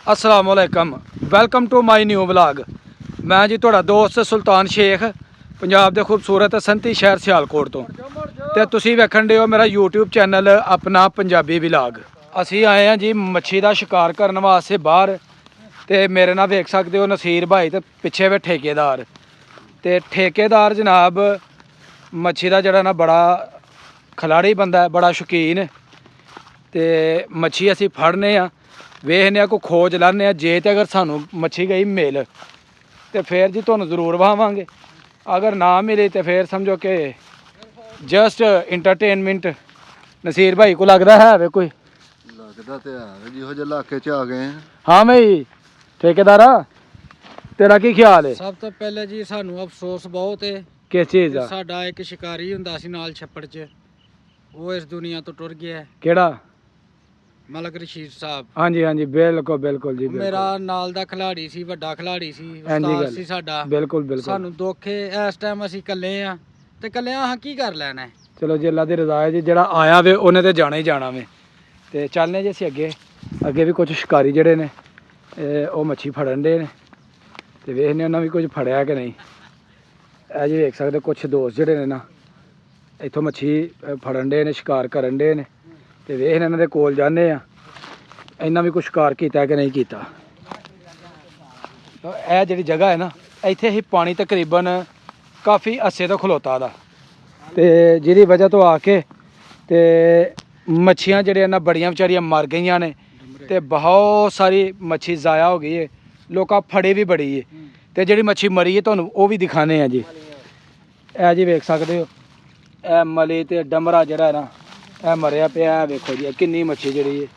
अस्सलाम वालेकुम welcome to my new vlog. मैं जी तुहाड़ा दोस्त सुल्तान शेख पंजाब के खूबसूरत संती शहर सियालकोट तो तुसी वेखण दे हो मेरा यूट्यूब चैनल अपना पंजाबी व्लॉग। असी आए हैं जी मच्छी का शिकार करने वास्ते बाहर तो मेरे नाल वेख सकते हो नसीर भाई तो पिछे वे ठेकेदार तो ठेकेदार जनाब मच्छी का जड़ा ना बड़ा खिलाड़ी बंदा है, बड़ा शौकीन तो मच्छी असी फड़ने वेखने को खोज लाने जे तो अगर सानू मच्छी गई मिल तो फिर जी तुहानू जरूर वहावांगे, अगर ना मिले तो फिर समझो कि जस्ट इंटरटेनमेंट। नसीर भाई को लगता है वे कोई लगता तो है जिहो जे इलाके च आ गए हैं। हाँ भाई ठेकेदारा तेरा की ख्याल है? सब तो पहले जी सानू अफसोस बहुत है किस चीज़ का? साडा एक शिकारी हुंदा सी नाल छप्पड़ च, वो इस दुनिया तो टुर गया है। केड़ा? मलक रशीद साहब। हाँ जी हाँ जी बिल्कुल बिल्कुल जी बिल्कुल। मेरा नाल दा खिलाड़ी सी, वड्डा खिलाड़ी सी, हाँ जी उस्ताद गल। सी साडा। बिल्कुल बिल्कुल सानू दुख है इस टाइम असी कल्ले आ ते कल्ले अहां की कर लैना है। चलो जी अल्लाह की रजा है जी, जेड़ा आया वे उन्हें तो जाना ही जाना वे। तो चलने जी असी अगे अगे भी कुछ शिकारी जड़े ने वो मच्छी फड़न दे ने तो वेखने उन्हें भी कुछ फड़िया कि नहीं। ए जी वेख सकते कुछ दोस्त जड़े ने ना इत्थों मच्छी फड़न दे ने, शिकार करन दे ने तो वेखने इन्हां दे कोल जाने इन्हें भी कुछ शिकार किया कि नहीं किया। तो यह जी जगह है ना इत्थे ही पानी तकरीबन काफ़ी अस्से तो खलोता दा ते जिहदी वजह तो आके ते मच्छियां जड़ियां ना बड़ियां बेचारियां मर गई ने ते बहुत सारी मच्छी ज़ाया हो गई है, लोग फड़े भी बड़ी है तो जी मच्छी मरी है तुहानू वो भी दिखाने हैं जी। ए जी वेख सकते हो ए मली ते डमरा जड़ा है ना ए मरिया पे वेखो जी किन्नी मच्छी जड़ी है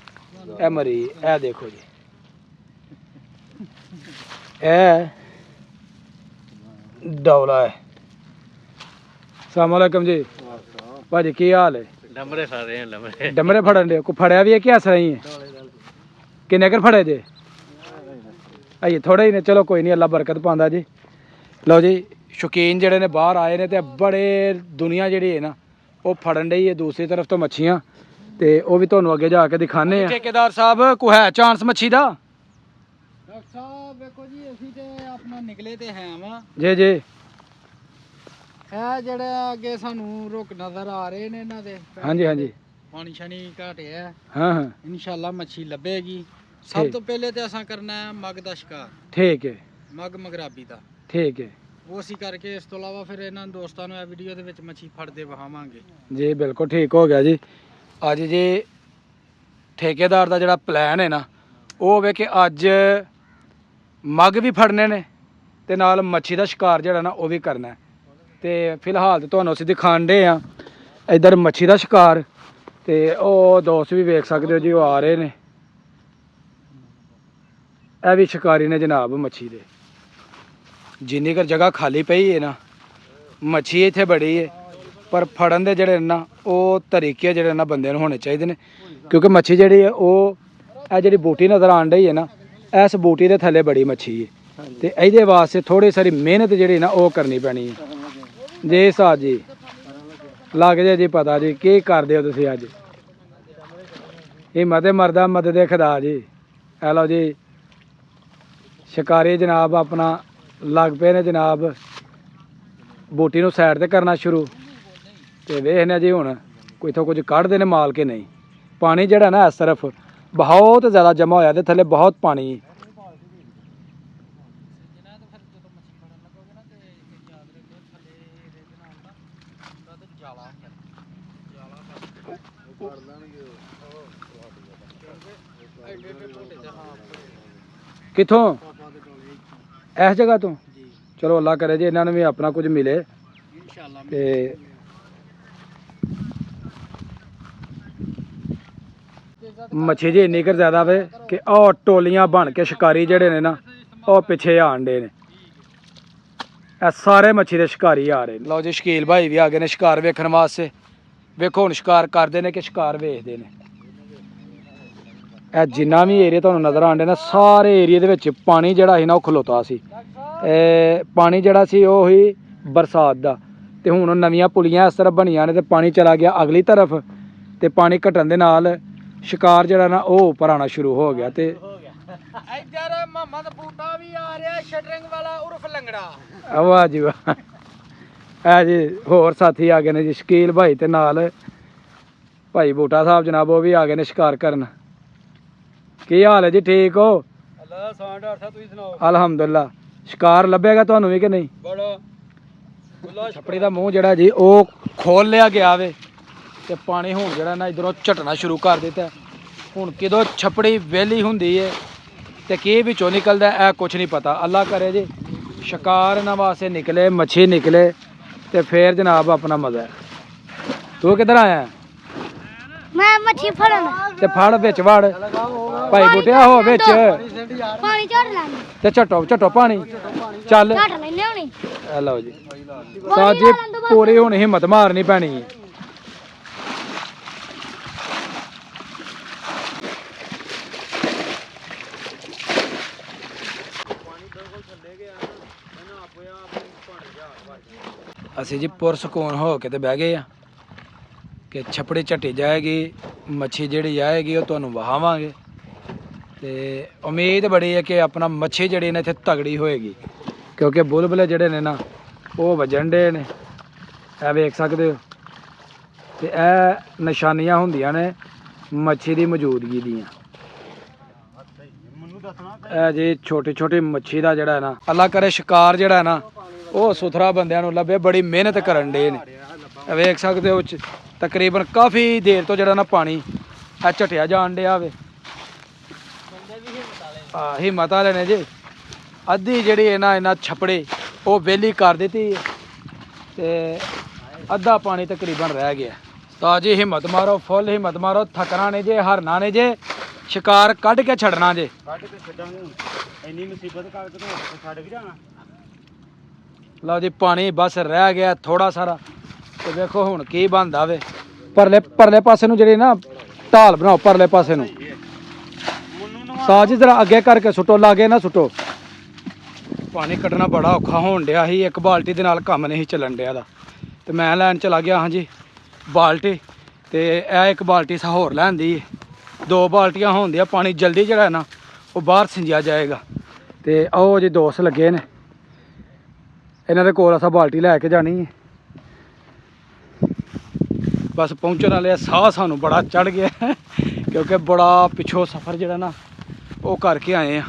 ए मरी ए देखो जी ए डौला है। अस्सलाम वालेकुम जी भाजी की हाल है? डमरे सारे हैं डमरे। डमरे फड़न दे को फड़िया भी है कि ऐसा ही है? किन्ने कर फड़े जे? आइए थोड़े ही ने, चलो कोई नहीं अल्लाह बरकत पांदा जी। लो जी शौकीन जड़े ने बाहर आए ने ते बड़े दुनिया जड़ी है ना वो फड़न डई है दूसरी तरफ तो मच्छियां ते वो भी तुहानू अगे जाके दिखाने। ठेकेदार साहब को है चांस मच्छी दा? डॉक्टर साहब देखो जी असी ते अपना निकले ते हैं वा जी जी ਇਹ ਜਿਹੜੇ ਅੱਗੇ ਸਾਨੂੰ ਰੁਕ ਨਜ਼ਰ ਆ ਰਹੇ ਨੇ ਇਹਨਾਂ ਦੇ हाँ जी हाँ जी ਪਾਣੀ ਸ਼ਾਨੀ ਘਟ ਹੈ। हाँ हाँ ਇਨਸ਼ਾਅੱਲਾ ਮੱਛੀ ਲੱਭੇਗੀ। ਸਭ ਤੋਂ ਪਹਿਲੇ ਤੇ ਅਸਾਂ ਕਰਨਾ ਹੈ ਮੱਗ ਦਾ ਸ਼ਿਕਾਰ, ठीक है ਮੱਗ ਮਗਰਾਬੀ ਦਾ। ठीक है ਉਹ ਅਸੀਂ ਕਰਕੇ ਇਸ ਤੋਂ ਇਲਾਵਾ ਫਿਰ ਇਹਨਾਂ ਦੋਸਤਾਂ ਨੂੰ ਇਹ ਵੀਡੀਓ ਦੇ ਵਿੱਚ ਮੱਛੀ ਫੜਦੇ ਵਹਾਵਾਂਗੇ। जी बिल्कुल ठीक हो गया जी। अज जी ठेकेदार का जोड़ा प्लैन है ना वो होवे कि अज मग भी फड़ने ने ते नाल मच्छी का शिकार जोड़ा ना वो भी करना है। तो फिलहाल तो तुहानू असीं दिखाण डे इधर मच्छी का शिकार तो वो दोस्त भी वेख सकते हो जी वो आ रहे ने। यह भी शिकारी ने जनाब मच्छी दे जिन्नी कर जगह खाली पई है ना मच्छी इत्थे बड़ी है पर फड़न दे जड़े ना वो तरीके जड़े ना बंदे नूं होने चाहिए ने क्योंकि मच्छी जड़ी है वो ए जड़ी बूटी नज़र आन रही है ना इस बूटी के थले बड़ी मच्छी है तो ये वास्ते थोड़ी सारी मेहनत जी ना वो करनी पैनी है जी। साहब जी लग जाए जी पता जी की करते हो तुसीं अज हिम्मत मरदा मदद खुदा जी। हेलो जी शिकारी जनाब अपना लग पे ने जनाब बूटी नूं साइड ते करना शुरू तो वेखने जी हुण कोई इत्थों कुछ कढ़दे ने माल के नहीं। पानी जड़ा ना इस तरफ बहुत ज़्यादा जमा होया ते थले बहुत पानी किथों इस जगह तो। चलो अल्लाह करे जी इन्होंने भी अपना कुछ मिले ते मच्छी जी इन्नी कर ज्यादा वे कि और टोलियां बन के शिकारी जड़े ने ना वो पिछे आन डे ने सारे मच्छी के शिकारी आ रहे। लो जी शकील भाई भी आ गए ने शिकार वेखण वास्ते। वेखो हुण शिकार करते हैं कि शिकार वेखते हैं। ਇਹ जिन्ना भी एरिया तुहानू नज़र आंदे ना सारे एरिए दे विच पानी जिहड़ा सी ना वो खलोता सी। पानी जिहड़ा सी वो ही बरसात दा ते हुण नवीं पुलियां इस तरफ बनियां ने ते पानी चला गया अगली तरफ ते पानी घटन दे नाल शिकार जिहड़ा ना वो उप्पर आना शुरू हो गया ते ਇੱਧਰ ਮੁਹੰਮਦ ਬੂਟਾ ਵੀ ਆ ਰਿਹਾ ਸ਼ਟਰਿੰਗ ਵਾਲਾ ਉਰਫ ਲੰਗੜਾ। ਵਾਹ ਜੀ ਵਾਹ। ਇਹ ਜੀ ਹੋਰ ਸਾਥੀ ਆ ਗਏ ਨੇ ਜੀ, ਸ਼ਕੀਲ ਭਾਈ ਤੇ ਨਾਲ ਭਾਈ ਬੂਟਾ ਸਾਹਿਬ ਜਨਾਬ, ਉਹ ਵੀ ਆ ਗਏ ਨੇ ਸ਼ਿਕਾਰ ਕਰਨ। ਕੀ ਹਾਲ ਹੈ ਜੀ, ਠੀਕ ਹੋ? ਅੱਲਾ ਸਾਂ ਡਾਕਟਰ ਤੁਸੀਂ ਸੁਣਾਓ। ਅਲਹਮਦੁਲਿਲਾ। ਸ਼ਿਕਾਰ ਲੱਭੇਗਾ ਤੁਹਾਨੂੰ ਵੀ ਕਿ ਨਹੀਂ? ਬੜਾ ਬੁੱਲਾ ਛਪੜੀ ਦਾ ਮੂੰਹ ਜਿਹੜਾ ਜੀ ਉਹ ਖੋਲ ਲਿਆ ਗਿਆ ਵੇ ਤੇ ਪਾਣੀ ਹੁਣ ਜਿਹੜਾ ਨਾ ਇਧਰੋਂ ਝਟਣਾ ਸ਼ੁਰੂ ਕਰ ਦਿੱਤਾ। ਹੁਣ ਕਿਦੋਂ ਛਪੜੀ ਵਿਹਲੀ ਹੁੰਦੀ ਏ ਤੇ ਕੀ ਵਿੱਚੋਂ ਨਿਕਲਦਾ ਇਹ ਕੁਝ ਨਹੀਂ ਪਤਾ। ਅੱਲਾ ਕਰੇ ਜੀ ਸ਼ਿਕਾਰ ਇਹਨਾਂ ਵਾਸਤੇ ਨਿਕਲੇ, ਮੱਛੀ ਨਿਕਲੇ ਤੇ ਫੇਰ ਜਨਾਬ ਆਪਣਾ ਮਜ਼ਾ ਹੈ। ਤੂੰ ਕਿੱਧਰ ਆਇਆ? ਮੈਂ ਮੱਛੀ ਫੜਨ ਤੇ ਫੜ ਵਿੱਚ ਵੜ, ਭਾਈ ਬੁੱਟਿਆ ਹੋ ਵਿੱਚ ਪਾਣੀ ਝੜ ਲੈਂਦੇ ਤੇ ਝਟੋ ਝਟੋ ਪਾਣੀ ਚੱਲ। ਝੜ ਲੈਨੇ ਹੁਣੀ ਇਹ ਲਓ ਜੀ ਸਾਜੀ ਪੂਰੀ ਹੁਣ ਹਿੰਮਤ ਮਾਰਨੀ ਪੈਣੀ ਹੈ। ਅਸੀਂ ਜੀ ਪੁਰਸਕੂਨ ਹੋ ਕੇ ਤੇ ਬਹਿ ਗਏ ਆ ਕਿ ਛਪੜੀ ਝੱਟੀ ਜਾਏਗੀ, ਮੱਛੀ ਜਿਹੜੀ ਆਏਗੀ ਉਹ ਤੁਹਾਨੂੰ ਵਹਾਵਾਂਗੇ ਤੇ ਉਮੀਦ ਬੜੀ ਹੈ ਕਿ ਆਪਣਾ ਮੱਛੀ ਜਿਹੜੀ ਨੇ ਇੱਥੇ ਤਗੜੀ ਹੋਏਗੀ, ਕਿਉਂਕਿ ਬੁਲਬੁਲੇ ਜਿਹੜੇ ਨੇ ਨਾ ਉਹ ਵਜਣ ਡੇ ਨੇ, ਇਹ ਵੇਖ ਸਕਦੇ ਹੋ। ਤੇ ਇਹ ਨਿਸ਼ਾਨੀਆਂ ਹੁੰਦੀਆਂ ਨੇ ਮੱਛੀ ਦੀ ਮੌਜੂਦਗੀ ਦੀਆਂ। ਇਹ ਜੀ ਛੋਟੀ ਛੋਟੀ ਮੱਛੀ ਦਾ ਜਿਹੜਾ ਨਾ ਅੱਲਾ ਕਰੇ ਸ਼ਿਕਾਰ ਜਿਹੜਾ ਨਾ ਉਹ ਸੁਥਰਾ ਬੰਦਿਆਂ ਨੂੰ ਲੱਭੇ, ਬੜੀ ਮਿਹਨਤ ਕਰਨ ਡੇ ਨੇ। ਇਹ ਵੇਖ ਸਕਦੇ ਹੋ ਤਕਰੀਬਨ ਕਾਫੀ ਦੇਰ ਤੋਂ ਜਿਹੜਾ ਨਾ ਪਾਣੀ ਇਹ ਝਟਿਆ ਜਾਣ ਡਿਆ ਵੇ। ਹਿੰਮਤ ਵਾਲੇ ਨੇ ਜੀ। ਅੱਧੀ ਜਿਹੜੀ ਇਹਨਾਂ ਛਪੜੇ ਉਹ ਵਿਹਲੀ ਕਰ ਦਿੱਤੀ ਤੇ ਅੱਧਾ ਪਾਣੀ ਤਕਰੀਬਨ ਰਹਿ ਗਿਆ। ਤਾਂ ਜੀ ਹਿੰਮਤ ਮਾਰੋ, ਫੁੱਲ ਹਿੰਮਤ ਮਾਰੋ। ਥਕਣਾ ਨੇ ਜੇ, ਹਰਨਾ ਨੇ ਜੇ, ਸ਼ਿਕਾਰ ਕੱਢ ਕੇ ਛੱਡਣਾ ਜੇ। ਕੱਢ ਕੇ ਛੱਡਾਂਗੇ। ਇੰਨੀ ਮੁਸੀਬਤ ਕਰਕੇ ਤੋਂ ਛੱਡ ਕੇ ਜਾਣਾ। ਲਓ ਜੀ ਪਾਣੀ ਬਸ ਰਹਿ ਗਿਆ ਥੋੜਾ ਸਾਰਾ ਤੇ ਵੇਖੋ ਹੁਣ ਕੀ ਬਣਦਾ ਵੇ। ਪਰਲੇ ਪਾਸੇ ਨੂੰ ਜਿਹੜੀ ਨਾ ਢਾਲ ਬਣਾਓ, ਪਰਲੇ ਪਾਸੇ ਨੂੰ ਸਾਜ ਜਰਾ ਅੱਗੇ ਕਰਕੇ ਸੁੱਟੋ, ਲਾਗੇ ਨਾ ਸੁੱਟੋ। ਪਾਣੀ ਕੱਢਣਾ ਬੜਾ ਔਖਾ ਹੋਣ ਡਿਆ ਸੀ, ਇੱਕ ਬਾਲਟੀ ਦੇ ਨਾਲ ਕੰਮ ਨਹੀਂ ਚੱਲਣ ਡਿਆ ਦਾ ਤੇ ਮੈਂ ਲੈਣ ਚਲਾ ਗਿਆ ਹਾਂਜੀ ਬਾਲਟੀ, ਤੇ ਇਹ ਇੱਕ ਬਾਲਟੀ ਸਾ ਹੋਰ ਲੈਂਦੀ, ਦੋ ਬਾਲਟੀਆਂ ਹੋਣਦੀਆਂ। ਪਾਣੀ ਜਲਦੀ ਜਿਹੜਾ ਨਾ ਉਹ ਬਾਹਰ ਸਿੰਜਿਆ ਜਾਏਗਾ। ਤੇ ਆਓ ਜੀ ਦੋਸਤ ਲੱਗੇ ਨੇ, ਇਹਨਾਂ ਦੇ ਕੋਲ ਅਸਾਂ ਬਾਲਟੀ ਲੈ ਕੇ ਜਾਣੀ ਹੈ। ਬਸ ਪਹੁੰਚਣ ਵਾਲੇ ਸਾਹ ਸਾਨੂੰ ਬੜਾ ਚੜ ਗਿਆ ਕਿਉਂਕਿ ਬੜਾ ਪਿੱਛੋਂ ਸਫ਼ਰ ਜਿਹੜਾ ਨਾ ਉਹ ਕਰਕੇ ਆਏ ਆ।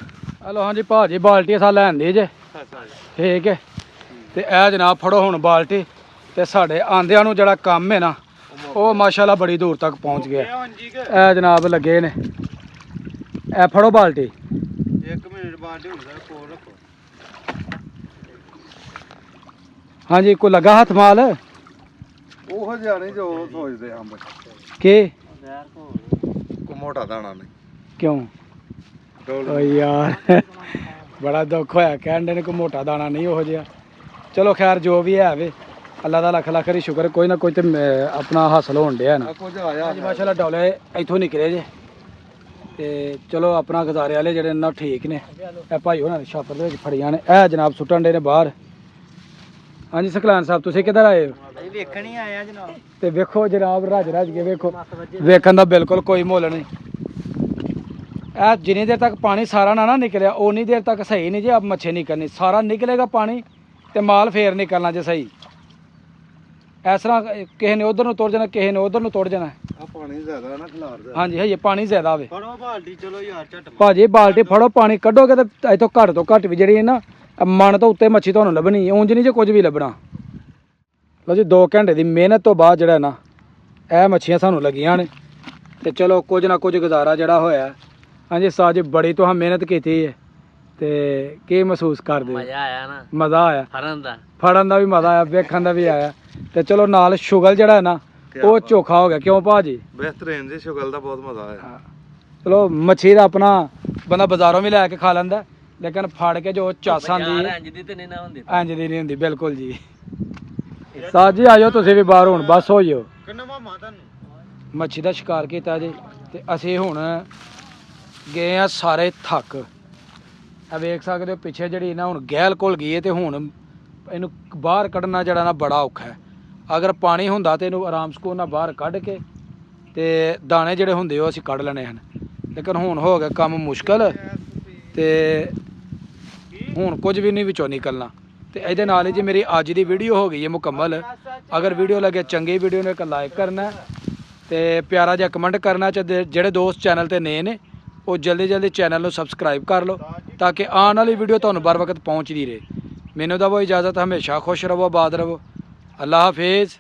ਹਲੋ ਹਾਂਜੀ ਭਾਜੀ ਬਾਲਟੀ ਅਸਾਂ ਲੈਣ ਦੇ ਜੇ, ਠੀਕ ਹੈ। ਤੇ ਇਹ ਜਨਾਬ ਫੜੋ ਹੁਣ ਬਾਲਟੀ, ਤੇ ਸਾਡੇ ਆਂਦਿਆਂ ਨੂੰ ਜਿਹੜਾ ਕੰਮ ਹੈ ਨਾ ਉਹ ਮਾਸ਼ਾਅੱਲਾ ਬੜੀ ਦੂਰ ਤੱਕ ਪਹੁੰਚ ਗਿਆ। ਇਹ ਜਨਾਬ ਲੱਗੇ ਨੇ, ਇਹ ਫੜੋ ਬਾਲਟੀ। 1 ਮਿੰਟ ਬਾਲਟੀ ਹੁਣ ਕੋਲ ਰੱਖੋ। ਹਾਂਜੀ ਕੋਈ ਲੱਗਾ ਹੱਥ ਮਾਲ ਉਹ ਜਾਣੇ ਜੋ ਸੋਚਦੇ ਹਾਂ ਬੱਚੇ ਕਿ ਕੋ ਮੋਟਾ ਦਾਣਾ ਨਹੀਂ ਕਿਉਂ? ਓ ਯਾਰ ਬੜਾ ਦੁੱਖ ਹੋਇਆ, ਕਹਿੰਦੇ ਨੇ ਕੋਈ ਮੋਟਾ ਦਾਣਾ ਨਹੀਂ ਉਹੋ ਜਿਹਾ। ਚਲੋ ਖੈਰ ਜੋ ਵੀ ਹੈ ਵੇ, ਅੱਲਾ ਦਾ ਲੱਖ ਲੱਖ ਦੀ ਸ਼ੁਕਰ, ਕੋਈ ਨਾ ਕੋਈ ਤੇ ਆਪਣਾ ਹਾਸਲ ਹੋਣ ਡਿਆ ਨਾ। ਕੁਝ ਆਇਆ ਮਾਸ਼ਾਅੱਲਾ ਡੋਲੇ ਇੱਥੋਂ ਨਿਕਲੇ ਜੇ ਤੇ ਚਲੋ ਆਪਣਾ ਗੁਜ਼ਾਰੇ ਵਾਲੇ ਜਿਹੜੇ ਨਾ ਠੀਕ ਨੇ। ਇਹ ਭਾਈ ਉਹਨਾਂ ਨੇ ਛਾਪਰ ਦੇ ਵਿੱਚ ਫੜੀਆਂ ਨੇ, ਇਹ ਜਨਾਬ ਸੁੱਟਣ ਡੇ ਨੇ ਬਾਹਰ। ਹਾਂਜੀ ਸਕਲਾਨ ਸਾਹਿਬ ਤੁਸੀਂ ਕਿੱਧਰ ਆਏ ਹੋ? ਵੇਖਣ ਹੀ ਆਇਆ ਜਨਾਬ। ਤੇ ਵੇਖੋ ਜਨਾਬ ਰੱਜ ਕੇ ਵੇਖੋ, ਵੇਖਣ ਦਾ ਬਿਲਕੁਲ ਕੋਈ ਮੁੱਲ ਨਹੀਂ। ਇਹ ਜਿੰਨੀ ਦੇਰ ਤੱਕ ਪਾਣੀ ਸਾਰਾ ਨਾ ਨਿਕਲਿਆ ਉਨੀ ਦੇਰ ਤੱਕ ਸਹੀ ਨਹੀਂ ਜੇ ਆਪ ਮੱਛੀ ਨਿਕਲਣੀ। ਸਾਰਾ ਨਿਕਲੇਗਾ ਪਾਣੀ ਤੇ ਮਾਲ ਫੇਰ ਨਿਕਲਣਾ ਜੇ ਸਹੀ। ਇਸ ਤਰ੍ਹਾਂ ਕਿਸੇ ਨੇ ਉਧਰ ਨੂੰ ਤੁਰ ਜਾਣਾ, ਕਿਸੇ ਨੇ ਉਧਰ ਨੂੰ ਤੁਰ ਜਾਣਾ। ਆ ਪਾਣੀ ਜ਼ਿਆਦਾ ਨਾ ਖਿਲਾਰਦਾ। ਹਾਂਜੀ ਹਜੇ ਪਾਣੀ ਜ਼ਿਆਦਾ ਵੇ ਫੜੋ ਬਾਲਟੀ, ਚਲੋ ਯਾਰ ਝਟ ਭਾਜੀ ਬਾਲਟੀ ਫੜੋ, ਪਾਣੀ ਕੱਢੋਗੇ ਤੇ ਇੱਥੋਂ ਘੱਟ ਤੋਂ ਘੱਟ ਵੀ ਜਿਹੜੀ ਹੈ ਨਾ ਮਣ ਤੋਂ ਉੱਤੇ ਮੱਛੀ ਤੁਹਾਨੂੰ ਲੱਭਣੀ, ਉਂਝ ਨਹੀਂ ਜੇ ਕੁਝ ਵੀ ਲੱਭਣਾ। ਲਓ ਜੀ 2 ਘੰਟੇ ਦੀ ਮਿਹਨਤ ਤੋਂ ਬਾਅਦ ਜਿਹੜਾ ਨਾ ਇਹ ਮੱਛੀਆਂ ਸਾਨੂੰ ਲੱਗੀਆਂ ਨੇ ਤੇ ਚਲੋ ਕੁਝ ਨਾ ਕੁਝ ਗੁਜ਼ਾਰਾ ਜਿਹੜਾ ਹੋਇਆ। ਹਾਂਜੀ ਸਾਜ ਬੜੀ ਤੁਹਾਂ ਮਿਹਨਤ ਕੀਤੀ ਹੈ ਤੇ ਕੀ ਮਹਿਸੂਸ ਕਰਦੇ ਹੋ? ਮਜ਼ਾ ਆਇਆ ਨਾ ਮਜ਼ਾ ਆਇਆ, ਫੜਨ ਦਾ ਵੀ ਮਜ਼ਾ ਆਇਆ, ਵੇਖਣ ਦਾ ਵੀ ਆਇਆ ਤੇ ਚਲੋ ਨਾਲ ਸ਼ੁਗਲ ਜਿਹੜਾ ਹੈ ਨਾ ਉਹ ਚੋਖਾ ਹੋ ਗਿਆ। ਕਿਉਂ ਭਾਜੀ? ਬਿਹਤਰੀਨ ਜੀ, ਸ਼ੁਗਲ ਦਾ ਬਹੁਤ ਮਜ਼ਾ ਆਇਆ। ਚਲੋ ਮੱਛੀ ਦਾ ਆਪਣਾ ਬੰਦਾ ਬਾਜ਼ਾਰੋਂ ਵੀ ਲੈ ਕੇ ਖਾ ਲੈਂਦਾ, ਲੇਕਿਨ ਫੜ ਕੇ ਜੋ ਚਾਸ ਆਂਦੀ ਹੈ ਇੰਜ ਦੀ ਤੇ ਨਹੀਂ ਨਾ ਹੁੰਦੀ। ਇੰਜ ਦੀ ਨਹੀਂ ਹੁੰਦੀ ਬਿਲਕੁਲ ਜੀ। ਸਾਜ ਜੀ ਆਇਓ ਤੁਸੀਂ ਵੀ ਬਾਹਰ, ਹੁਣ ਬਸ ਹੋ ਜਿਓ। ਕਿੰਨਾ ਮਾਮਾ ਤੁਹਾਨੂੰ ਮੱਛੀ ਦਾ ਸ਼ਿਕਾਰ ਕੀਤਾ ਜੀ ਤੇ ਅਸੀਂ ਹੁਣ ਗਏ ਆ ਸਾਰੇ ਥੱਕ। ਆ ਵੇਖ ਸਕਦੇ ਹੋ ਪਿੱਛੇ ਜਿਹੜੀ ਨਾ ਹੁਣ ਗਹਿਲ ਘੁਲ ਗਈ ਹੈ ਤੇ ਹੁਣ ਇਹਨੂੰ ਬਾਹਰ ਕੱਢਣਾ ਜਿਹੜਾ ਨਾ ਬੜਾ ਔਖਾ ਹੈ। ਅਗਰ ਪਾਣੀ ਹੁੰਦਾ ਤੇ ਇਹਨੂੰ ਆਰਾਮ ਸਕੂਨ ਨਾਲ ਬਾਹਰ ਕੱਢ ਕੇ ਤੇ ਦਾਣੇ ਜਿਹੜੇ ਹੁੰਦੇ ਉਹ ਅਸੀਂ ਕੱਢ ਲੈਣੇ ਹਨ, ਲੇਕਿਨ ਹੁਣ ਹੋ ਗਿਆ ਕੰਮ ਮੁਸ਼ਕਲ ਤੇ ਹੁਣ ਕੁਝ ਵੀ ਨਹੀਂ ਵਿੱਚੋਂ ਨਿਕਲਣਾ। ਤੇ ਇਹਦੇ ਨਾਲ ਹੀ ਜੀ ਮੇਰੀ ਅੱਜ ਦੀ ਵੀਡੀਓ ਹੋ ਗਈ ਹੈ ਮੁਕੰਮਲ। ਅਗਰ ਵੀਡੀਓ ਲੱਗੇ ਚੰਗੀ ਵੀਡੀਓ ਨੂੰ ਇੱਕ ਲਾਈਕ ਕਰਨਾ ਤੇ ਪਿਆਰਾ ਜਿਹਾ ਕਮੈਂਟ ਕਰਨਾ। ਜਿਹੜੇ ਦੋਸਤ ਚੈਨਲ ਤੇ ਨਏ ਨੇ ਉਹ ਜਲਦੀ ਜਲਦੀ ਚੈਨਲ ਨੂੰ ਸਬਸਕ੍ਰਾਈਬ ਕਰ ਲਓ ਤਾਂ ਕਿ ਆਉਣ ਵਾਲੀ ਵੀਡੀਓ ਤੁਹਾਨੂੰ बर वक्त ਪਹੁੰਚਦੀ ਰਹੇ। ਮੈਨੂੰ ਦਵੋ ਇਜਾਜ਼ਤ। ਹਮੇਸ਼ਾ ਖੁਸ਼ ਰਹੋ, ਆਬਾਦ ਰਹੋ। ਅੱਲਾ ਹਾਫਿਜ਼।